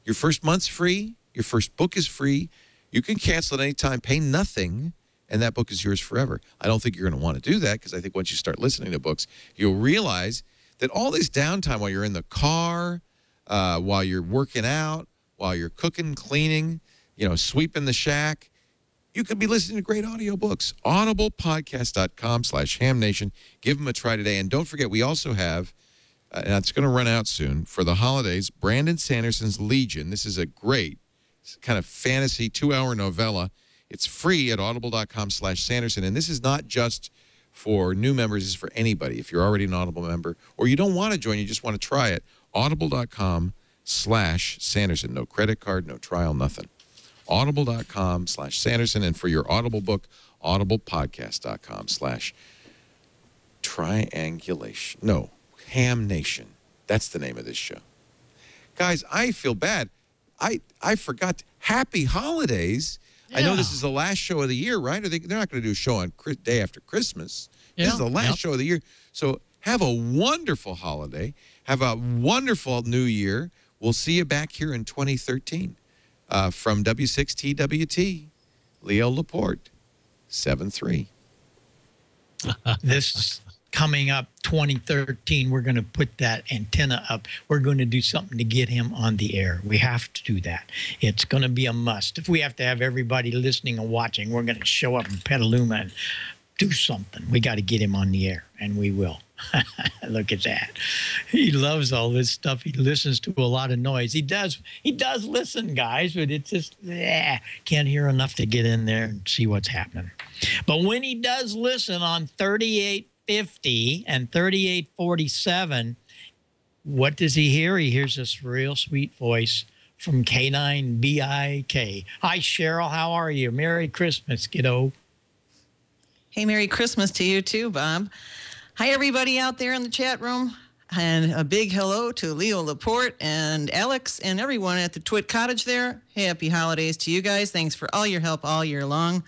your first month's free. Your first book is free. You can cancel at any time, pay nothing, and that book is yours forever. I don't think you're going to want to do that, because I think once you start listening to books, you'll realize that all this downtime while you're in the car, while you're working out, while you're cooking, cleaning, sweeping the shack, you could be listening to great audiobooks. audiblepodcast.com/hamnation. Give them a try today. And don't forget, we also have, and it's going to run out soon, for the holidays, Brandon Sanderson's Legion. This is a great kind of fantasy 2-hour novella. It's free at audible.com/Sanderson. And this is not just for new members. This is for anybody. If you're already an Audible member or you don't want to join, you just want to try it, audible.com/Sanderson. No credit card, no trial, nothing. Audible.com/Sanderson. And for your Audible book, audiblepodcast.com/triangulation. No, Ham Nation. That's the name of this show. Guys, I feel bad. I forgot. Happy holidays. Yeah. I know this is the last show of the year, right? They're not going to do a show on day after Christmas. Yeah. This is the last show of the year. So have a wonderful holiday. Have a wonderful new year. We'll see you back here in 2013. From W6TWT, Leo Laporte, 7-3. This coming up 2013, we're going to put that antenna up. We're going to do something to get him on the air. We have to do that. It's going to be a must. If we have to have everybody listening and watching, we're going to show up in Petaluma and do something. We got to get him on the air, and we will. Look at that. He loves all this stuff. He listens to a lot of noise. He does listen, guys, but it's just can't hear enough to get in there and see what's happening. But when he does listen on 3850 and 3847, what does he hear? He hears this real sweet voice from K9BIK. Hi, Cheryl. How are you? Merry Christmas, kiddo. Hey, Merry Christmas to you too, Bob. Hi, everybody out there in the chat room. And a big hello to Leo Laporte and Alex and everyone at the TWiT Cottage there. Happy holidays to you guys. Thanks for all your help all year long.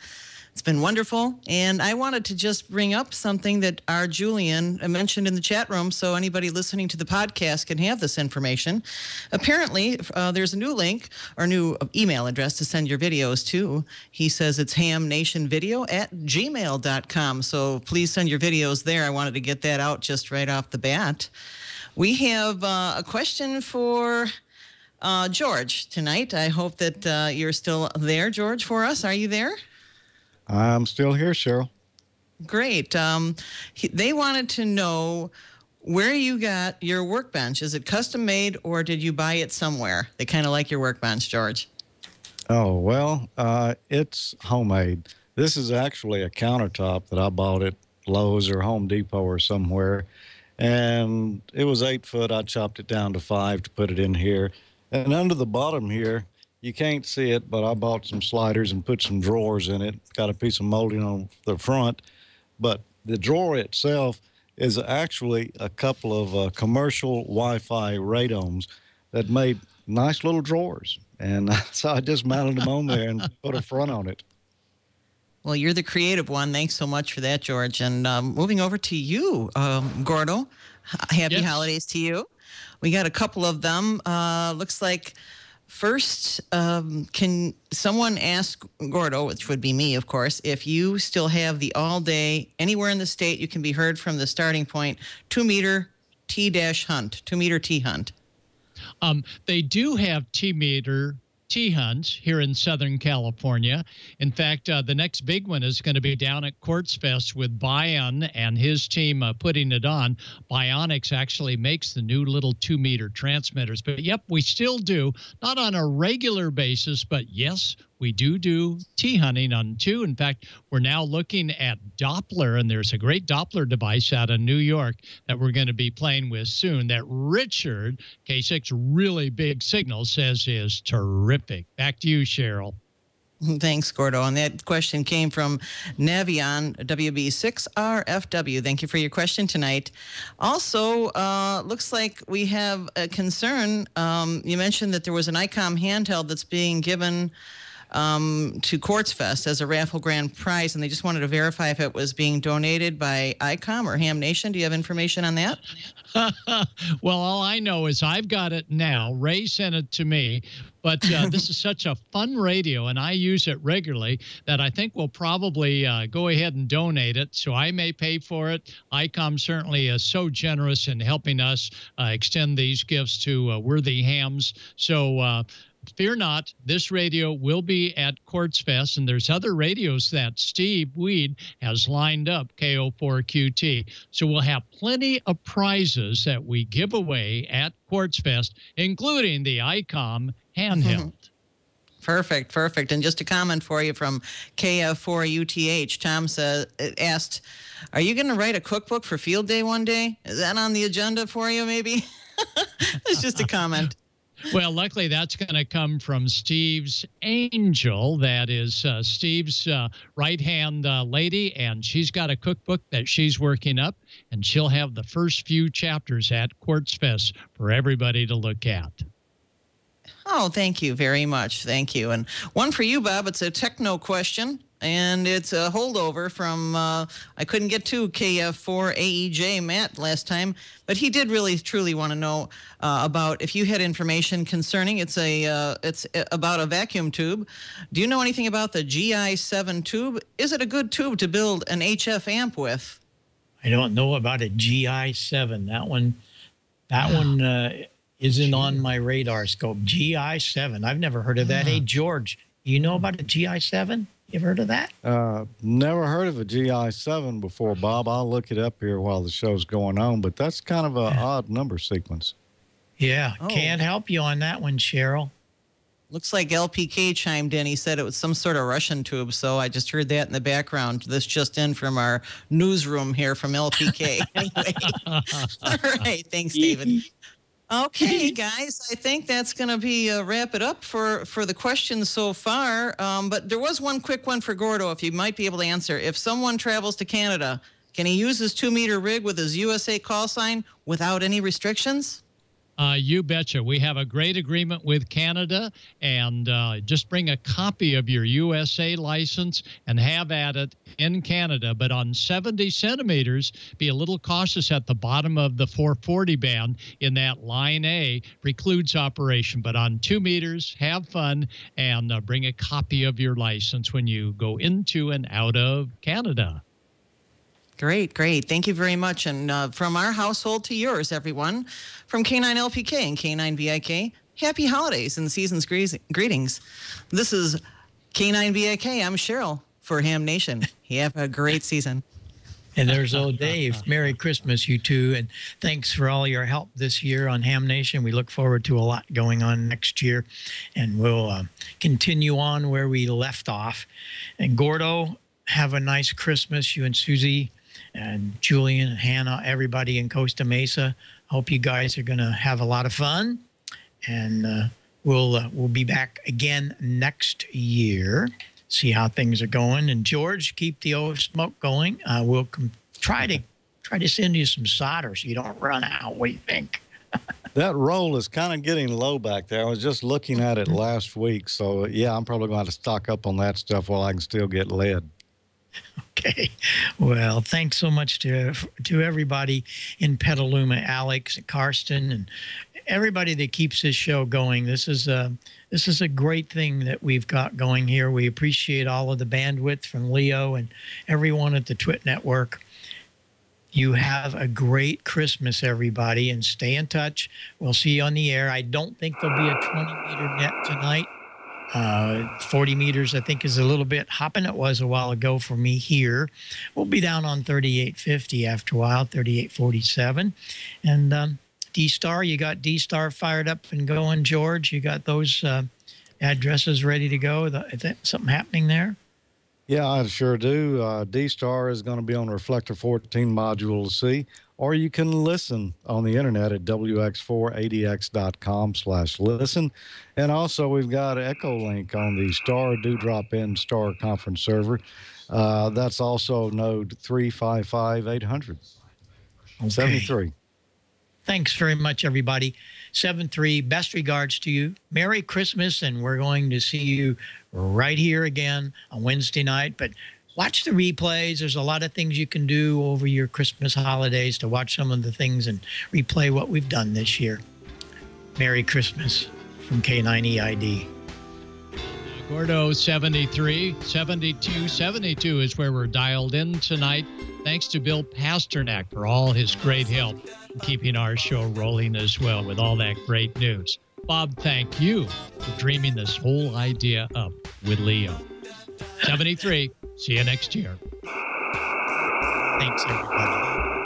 It's been wonderful. And I wanted to just bring up something that our Julian mentioned in the chat room so anybody listening to the podcast can have this information. Apparently, there's a new link or new email address to send your videos to. He says it's hamnationvideo@gmail.com. So please send your videos there. I wanted to get that out just right off the bat. We have a question for George tonight. I hope that you're still there, George, for us. Are you there? I'm still here, Cheryl. Great. They wanted to know where you got your workbench. Is it custom made or did you buy it somewhere? They kind of like your workbench, George. Oh, well, it's homemade. This is actually a countertop that I bought at Lowe's or Home Depot or somewhere. And it was 8 foot. I chopped it down to 5 to put it in here. And under the bottom here, you can't see it, but I bought some sliders and put some drawers in it. Got a piece of molding on the front. But the drawer itself is actually a couple of commercial Wi-Fi radomes that made nice little drawers. And so I just mounted them on there and put a front on it. Well, you're the creative one. Thanks so much for that, George. And moving over to you, Gordo. Happy holidays to you. We got a couple of them. Looks like first, can someone ask Gordo, which would be me, of course, if you still have the all-day, anywhere in the state you can be heard from the starting point, 2-meter T-hunt, 2-meter T-hunt? They do have T-meter tea hunts here in Southern California. In fact, the next big one is going to be down at Quartz Fest with Bion and his team putting it on. Bionics actually makes the new little 2-meter transmitters. But, yep, we still do, not on a regular basis, but, yes, we do tea hunting on two. In fact, we're now looking at Doppler, and there's a great Doppler device out of New York that we're going to be playing with soon that Richard, K6 really big signal, says is terrific. Back to you, Cheryl. Thanks, Gordo. And that question came from Navion WB6RFW. Thank you for your question tonight. Also, looks like we have a concern. You mentioned that there was an ICOM handheld that's being given to Quartz Fest as a raffle grand prize, and they just wanted to verify if it was being donated by ICOM or Ham Nation. Do you have information on that? Well, all I know is I've got it now. Ray sent it to me. But this is such a fun radio, and I use it regularly, that I think we'll probably go ahead and donate it. So I may pay for it. ICOM certainly is so generous in helping us extend these gifts to worthy hams. So fear not, this radio will be at Quartz Fest, and there's other radios that Steve Weed has lined up, KO4QT. So we'll have plenty of prizes that we give away at Quartz Fest, including the ICOM handheld. Perfect, perfect. And just a comment for you from KF4UTH. Tom asked, are you going to write a cookbook for Field Day one day? Is that on the agenda for you, maybe? It's just a comment. Well, luckily, that's going to come from Steve's angel. That is Steve's right-hand lady, and she's got a cookbook that she's working up, and she'll have the first few chapters at Quartz Fest for everybody to look at. Oh, thank you very much. Thank you. And one for you, Bob. It's a techno question, and it's a holdover from, I couldn't get to KF4AEJ Matt last time, but he did really truly want to know about if you had information concerning, it's about a vacuum tube. Do you know anything about the GI7 tube? Is it a good tube to build an HF amp with? I don't know about a GI7. That one isn't on my radar scope. GI7. I've never heard of that. Hey, George, you know about a GI7? You ever heard of that? Never heard of a GI7 before, Bob. I'll look it up here while the show's going on, but that's kind of an odd number sequence. Yeah, can't help you on that one, Cheryl. Looks like LPK chimed in. He said it was some sort of Russian tube, so I just heard that in the background. This just in from our newsroom here from LPK. Anyway. All right, thanks, David. Okay, guys, I think that's going to be wrap it up for the questions so far. But there was one quick one for Gordo, if you might be able to answer. If someone travels to Canada, can he use his 2-meter rig with his USA call sign without any restrictions? You betcha. We have a great agreement with Canada, and just bring a copy of your USA license and have at it in Canada. But on 70 centimeters, be a little cautious at the bottom of the 440 band in that line A, precludes operation. But on 2 meters, have fun and bring a copy of your license when you go into and out of Canada. Great, great. Thank you very much. And from our household to yours, everyone, from K9LPK and K9VIK, happy holidays and season's greetings. This is K9VIK. I'm Cheryl for Ham Nation. Have a great season. And there's old Dave. Merry Christmas, you two. And thanks for all your help this year on Ham Nation. We look forward to a lot going on next year. And we'll continue on where we left off. And Gordo, have a nice Christmas, you and Susie and Julian and Hannah, everybody in Costa Mesa. Hope you guys are going to have a lot of fun. And we'll be back again next year, see how things are going. And George, keep the old smoke going. We'll try to send you some solder so you don't run out. What do you think? That roll is kind of getting low back there. I was just looking at it last week. So, yeah, I'm probably going to have to stock up on that stuff while I can still get lead. Okay. Well, thanks so much to everybody in Petaluma, Alex, Karsten, and everybody that keeps this show going. This is a great thing that we've got going here. We appreciate all of the bandwidth from Leo and everyone at the TWiT network. You have a great Christmas, everybody, and stay in touch. We'll see you on the air. I don't think there'll be a 20-meter net tonight. 40 meters, I think, is a little bit hopping. It was a while ago for me here. We'll be down on 38.50 after a while, 38.47. And D-Star, you got D-Star fired up and going, George. You got those addresses ready to go. Is that something happening there? Yeah, I sure do. D-Star is going to be on Reflector 14 Module C, or you can listen on the internet at wx4adx.com/listen. And also, we've got Echo Link on the Star Dewdrop In Star Conference server. That's also node 355-800. Okay. 73. Thanks very much, everybody. 7-3, best regards to you. Merry Christmas, and we're going to see you right here again on Wednesday night. But watch the replays. There's a lot of things you can do over your Christmas holidays to watch some of the things and replay what we've done this year. Merry Christmas from K9EID. Gordo 73, 72, 72 is where we're dialed in tonight. Thanks to Bill Pasternak for all his great help in keeping our show rolling as well with all that great news. Bob, thank you for dreaming this whole idea up with Leo. 73, see you next year. Thanks, everybody.